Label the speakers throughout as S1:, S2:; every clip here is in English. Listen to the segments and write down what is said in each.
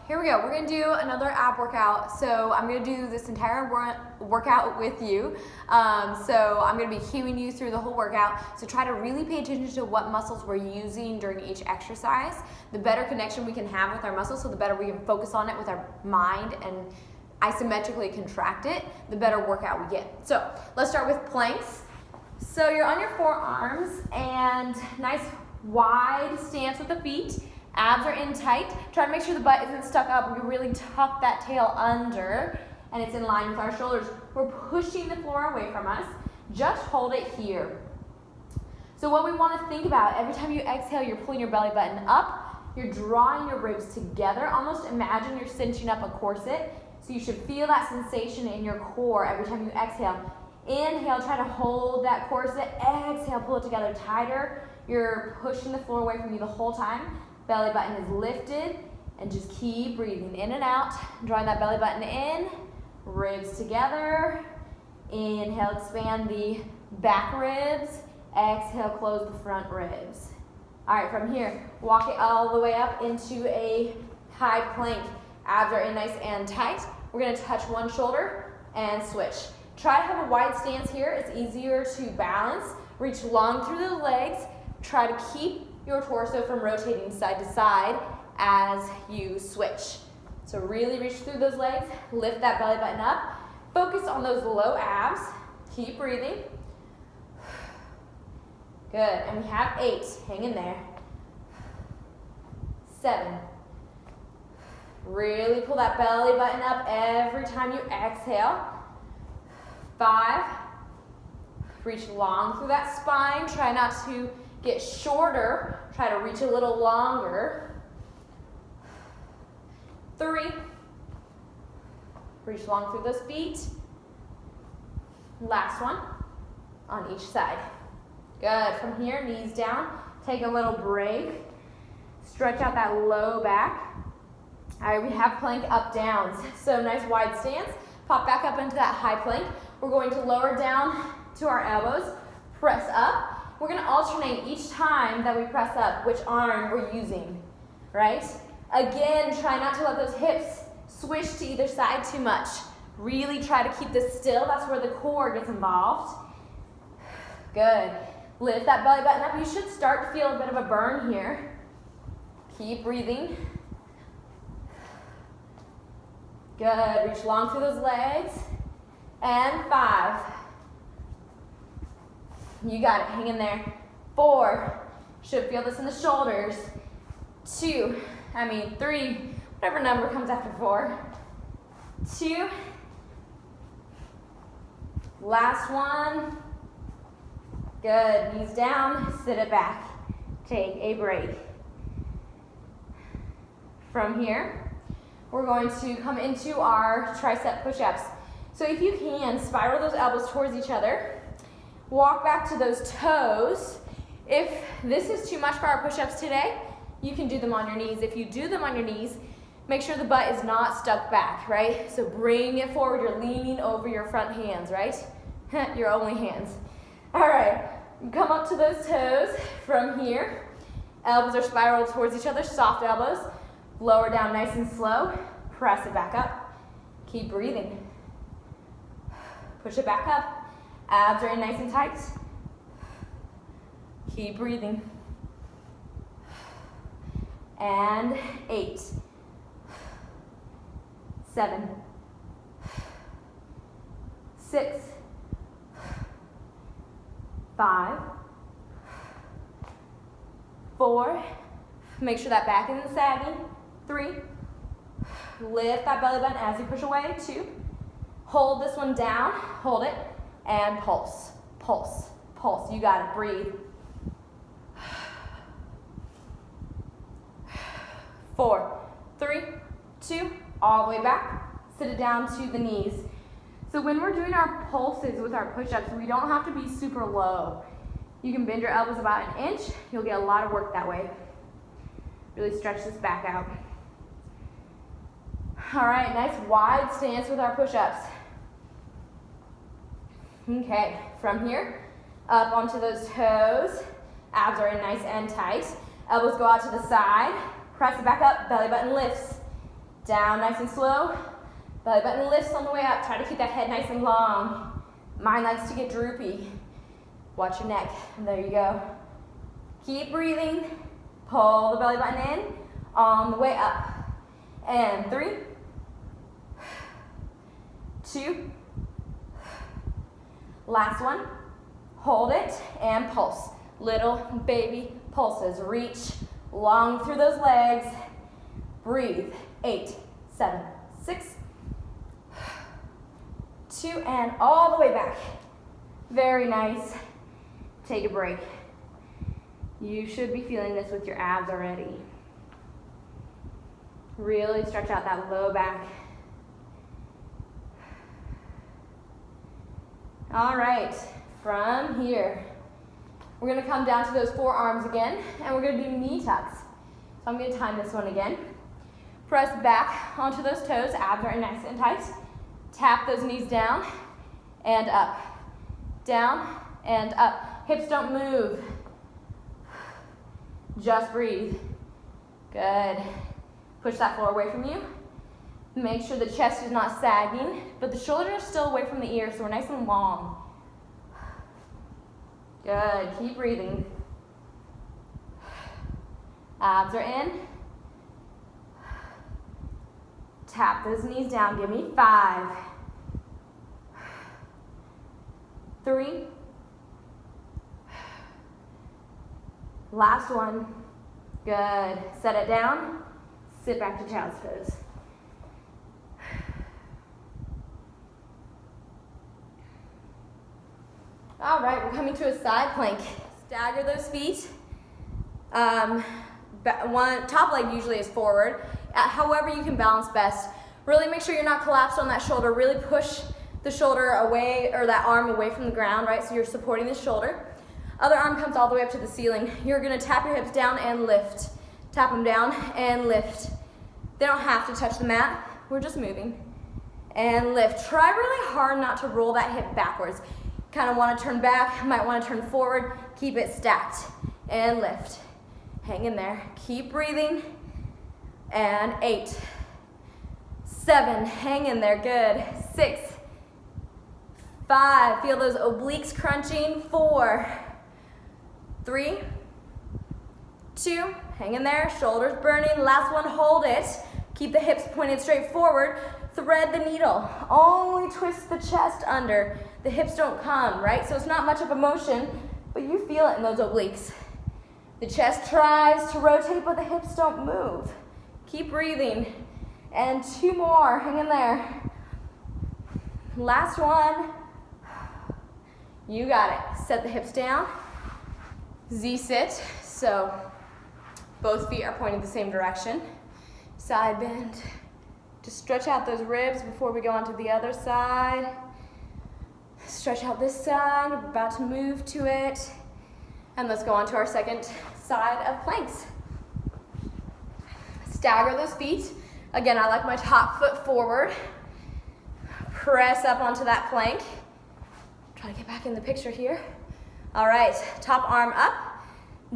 S1: here we go. We're gonna do another ab workout. So I'm gonna do this entire workout with you. So I'm gonna be cueing you through the whole workout. So try to really pay attention to what muscles we're using during each exercise. The better connection we can have with our muscles, so the better we can focus on it with our mind and isometrically contract it, the better workout we get. So let's start with planks. So you're on your forearms and nice wide stance with the feet. Abs are in tight. Try to make sure the butt isn't stuck up. We really tuck that tail under and it's in line with our shoulders. We're pushing the floor away from us. Just hold it here. So what we want to think about, every time you exhale, you're pulling your belly button up. You're drawing your ribs together. Almost imagine you're cinching up a corset. So you should feel that sensation in your core every time you exhale. Inhale, try to hold that corset. Exhale, pull it together tighter. You're pushing the floor away from you the whole time. Belly button is lifted, and just keep breathing in and out. Drawing that belly button in, ribs together. Inhale, expand the back ribs. Exhale, close the front ribs. All right, from here, walk it all the way up into a high plank. Abs are in nice and tight. We're gonna touch one shoulder and switch. Try to have a wide stance here. It's easier to balance. Reach long through the legs. Try to keep your torso from rotating side to side as you switch. So really reach through those legs, lift that belly button up, focus on those low abs, keep breathing. Good, and we have 8, hang in there. 7, really pull that belly button up every time you exhale. 5, reach long through that spine, try not to get shorter, try to reach a little longer. 3, reach long through those feet. Last one, on each side. Good, from here, knees down, take a little break. Stretch out that low back. All right, we have plank up downs. So nice wide stance, pop back up into that high plank. We're going to lower down to our elbows, press up. We're gonna alternate each time that we press up which arm we're using, right? Again, try not to let those hips swish to either side too much. Really try to keep this still. That's where the core gets involved. Good. Lift that belly button up. You should start to feel a bit of a burn here. Keep breathing. Good. Reach long through those legs. And 5. You got it, hang in there. 4, should feel this in the shoulders. 3, whatever number comes after 4. 2, last one. Good, knees down, sit it back. Take a break. From here, we're going to come into our tricep push-ups. So if you can, spiral those elbows towards each other. Walk back to those toes. If this is too much for our push-ups today, you can do them on your knees. If you do them on your knees, make sure the butt is not stuck back, right? So bring it forward. You're leaning over your front hands, right? Your only hands. All right, come up to those toes from here. Elbows are spiraled towards each other, soft elbows. Lower down nice and slow. Press it back up. Keep breathing. Push it back up. Abs are in nice and tight. Keep breathing. And 8, 7, 6, 5, 4. Make sure that back isn't sagging. 3. Lift that belly button as you push away. 2. Hold this one down. Hold it. And pulse, pulse, pulse. You got it, breathe. 4, 3, 2, all the way back. Sit it down to the knees. So when we're doing our pulses with our push-ups, we don't have to be super low. You can bend your elbows about an inch. You'll get a lot of work that way. Really stretch this back out. All right, nice wide stance with our push-ups. Okay, from here, up onto those toes. Abs are in nice and tight. Elbows go out to the side. Press it back up, belly button lifts. Down nice and slow. Belly button lifts on the way up. Try to keep that head nice and long. Mine likes to get droopy. Watch your neck. There you go. Keep breathing. Pull the belly button in on the way up. And 3, 2, last one. Hold it and pulse. Little baby pulses. Reach long through those legs. Breathe. 8, 7, 6, 2, and all the way back. Very nice. Take a break. You should be feeling this with your abs already. Really stretch out that low back. All right, from here, we're gonna come down to those forearms again, and we're gonna do knee tucks. So I'm gonna time this one again. Press back onto those toes, abs are nice and tight. Tap those knees down and up. Down and up. Hips don't move. Just breathe. Good. Push that floor away from you. Make sure the chest is not sagging, but the shoulders are still away from the ears, so we're nice and long. Good. Keep breathing. Abs are in. Tap those knees down. Give me 5, 3, last one. Good. Set it down. Sit back to child's pose. All right, we're coming to a side plank. Stagger those feet. One top leg usually is forward. However you can balance best. Really make sure you're not collapsed on that shoulder. Really push the shoulder away, or that arm away from the ground, right? So you're supporting the shoulder. Other arm comes all the way up to the ceiling. You're gonna tap your hips down and lift. Tap them down and lift. They don't have to touch the mat. We're just moving. And lift. Try really hard not to roll that hip backwards. Kind of want to turn back, might want to turn forward. Keep it stacked. And lift. Hang in there. Keep breathing. And 8, 7, hang in there, good. 6, 5, feel those obliques crunching. 4, 3, 2, hang in there, shoulders burning. Last one, hold it. Keep the hips pointed straight forward. Thread the needle. Only twist the chest under. The hips don't come, right? So it's not much of a motion, but you feel it in those obliques. The chest tries to rotate, but the hips don't move. Keep breathing. And 2 more, hang in there. Last one. You got it. Set the hips down. Z-sit. So both feet are pointing the same direction. Side bend. Just stretch out those ribs before we go on to the other side. Stretch out this side. We're about to move to it. And let's go on to our second side of planks. Stagger those feet. Again, I like my top foot forward. Press up onto that plank. Try to get back in the picture here. All right, top arm up.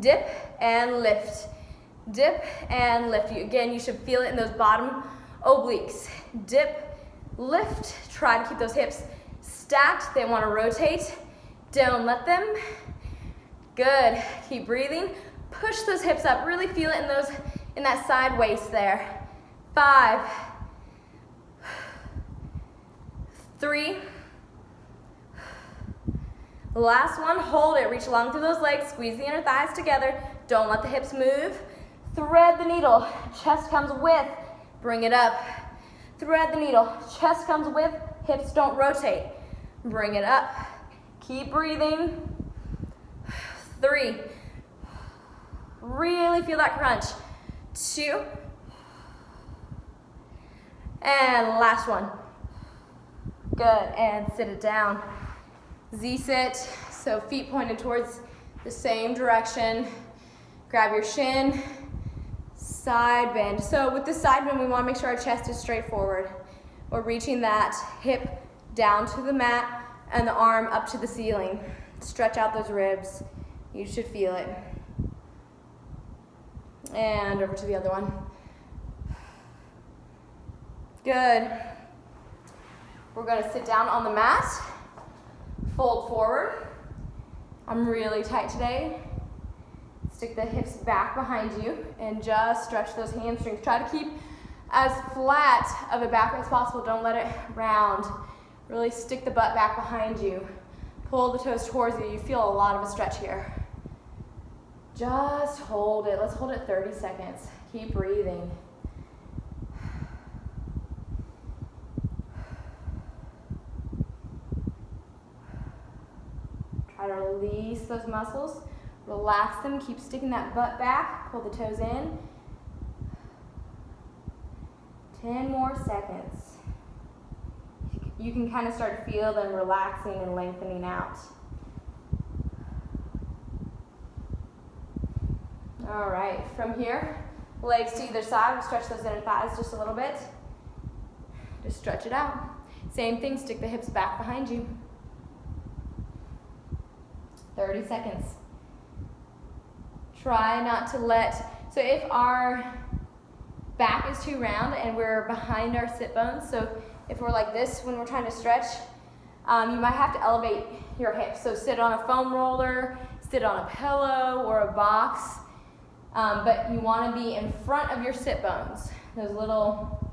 S1: Dip and lift. Dip and lift. Again, you should feel it in those bottom obliques. Dip, lift. Try to keep those hips stacked. They want to rotate. Don't let them. Good. Keep breathing. Push those hips up. Really feel it in that side waist there. 5, 3. Last one. Hold it. Reach long through those legs. Squeeze the inner thighs together. Don't let the hips move. Thread the needle. Chest comes with. Bring it up. Thread the needle. Chest comes with. Hips don't rotate. Bring it up. Keep breathing. 3. Really feel that crunch. 2. And last one. Good, and sit it down. Z-sit, so feet pointed towards the same direction. Grab your shin, side bend. So with the side bend, we want to make sure our chest is straight forward. We're reaching that hip down to the mat and the arm up to the ceiling. Stretch out those ribs. You should feel it. And over to the other one. Good. We're gonna sit down on the mat, fold forward. I'm really tight today. Stick the hips back behind you and just stretch those hamstrings. Try to keep as flat of a back as possible. Don't let it round. Really stick the butt back behind you. Pull the toes towards you. You feel a lot of a stretch here. Just hold it. Let's hold it 30 seconds. Keep breathing. Try to release those muscles. Relax them. Keep sticking that butt back. Pull the toes in. 10 more seconds. You can kind of start to feel them relaxing and lengthening out. All right, from here, legs to either side. We'll stretch those inner thighs just a little bit. Just stretch it out. Same thing, stick the hips back behind you. 30 seconds. Try not to let, so if our back is too round and we're behind our sit bones, so if we're like this when we're trying to stretch, you might have to elevate your hips. So sit on a foam roller, sit on a pillow or a box, but you want to be in front of your sit bones, those little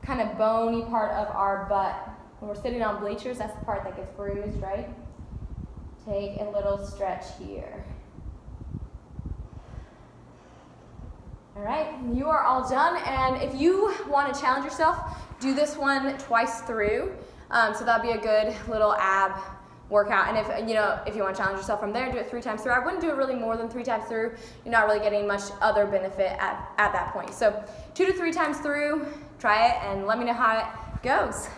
S1: kind of bony part of our butt. When we're sitting on bleachers, that's the part that gets bruised, right? Take a little stretch here. All right, you are all done, and if you want to challenge yourself, do this one twice through. So that'd be a good little ab workout. And if you want to challenge yourself from there, do it 3 times through. I wouldn't do it really more than 3 times through. You're not really getting much other benefit at that point. So 2 to 3 times through, try it, and let me know how it goes.